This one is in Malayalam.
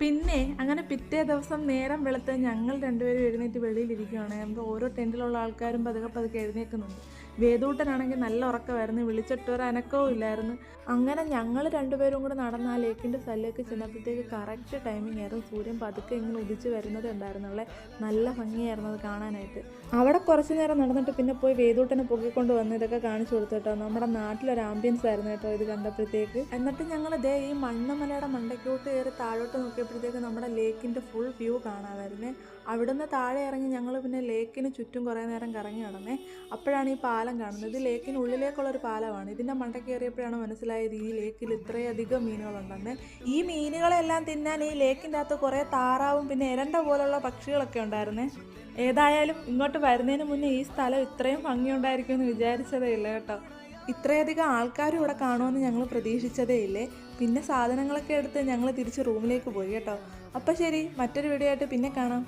പിന്നെ അങ്ങനെ പിറ്റേ ദിവസം നേരം വെളുത്ത് ഞങ്ങൾ രണ്ടുപേരും എഴുന്നേറ്റ് വെളിയിലിരിക്കുകയാണ്. അപ്പോൾ ഓരോ ടെൻറ്റിലുള്ള ആൾക്കാരും പതുക്കെ പതുക്കെ എഴുന്നേൽക്കുന്നുണ്ട്. വേദൂട്ടനാണെങ്കിൽ നല്ല ഉറക്കമായിരുന്നു, വിളിച്ചിട്ട് ഒരു അനക്കവും ഇല്ലായിരുന്നു. അങ്ങനെ ഞങ്ങൾ രണ്ടുപേരും കൂടെ നടന്ന് ആ ലേക്കിൻ്റെ സ്ഥലത്തേക്ക് ചെന്നപ്പോഴത്തേക്ക് കറക്റ്റ് ടൈമിംഗ് ആയിരുന്നു. സൂര്യൻ പതുക്കെ ഇങ്ങനെ ഉദിച്ച് വരുന്നത് ഉണ്ടായിരുന്നുള്ളേ. നല്ല ഭംഗിയായിരുന്നു അത് കാണാനായിട്ട്. അവിടെ കുറച്ച് നേരം നടന്നിട്ട് പിന്നെ പോയി വേദൂട്ടനെ പൊക്കിക്കൊണ്ട് വന്ന് ഇതൊക്കെ കാണിച്ചു കൊടുത്തു കേട്ടോ. നമ്മുടെ നാട്ടിലൊരു ആംബിയൻസ് ആയിരുന്നു കേട്ടോ ഇത് കണ്ടപ്പോഴത്തേക്ക്. എന്നിട്ട് ഞങ്ങൾ ദേ ഈ മണ്ണമലയുടെ മണ്ടയ്ക്കോട്ട് കയറി താഴോട്ട് നോക്കിയപ്പോഴത്തേക്ക് നമ്മുടെ ലേക്കിൻ്റെ ഫുൾ വ്യൂ കാണാമായിരുന്നേ. അവിടുന്ന് താഴെ ഇറങ്ങി ഞങ്ങൾ പിന്നെ ലേക്കിന് ചുറ്റും കുറേ നേരം കറങ്ങി നടന്നേ. അപ്പോഴാണ് ഈ പാലം കാണുന്നത്. ഇത് ലേക്കിനുള്ളിലേക്കുള്ളൊരു പാലമാണ്. ഇതിൻ്റെ മണ്ടയ്ക്ക് കയറിയപ്പോഴാണ് മനസ്സിലായത് ഈ ലേക്കിൽ ഇത്രയധികം മീനുകളുണ്ടെന്ന്. ഈ മീനുകളെല്ലാം തിന്നാൻ ഈ ലേക്കിൻ്റെ അകത്ത് കുറേ താറാവും പിന്നെ എരണ്ട പോലുള്ള പക്ഷികളൊക്കെ ഉണ്ടായിരുന്നേ. ഏതായാലും ഇങ്ങോട്ട് വരുന്നതിന് മുന്നേ ഈ സ്ഥലം ഇത്രയും ഭംഗിയുണ്ടായിരിക്കുമെന്ന് വിചാരിച്ചതേ ഇല്ല കേട്ടോ. ഇത്രയധികം ആൾക്കാരും ഇവിടെ കാണുമെന്ന് ഞങ്ങൾ പ്രതീക്ഷിച്ചതേ ഇല്ലേ. പിന്നെ സാധനങ്ങളൊക്കെ എടുത്ത് ഞങ്ങൾ തിരിച്ച് റൂമിലേക്ക് പോയി കേട്ടോ. അപ്പോൾ ശരി, മറ്റൊരു വീഡിയോ ആയിട്ട് പിന്നെ കാണാം.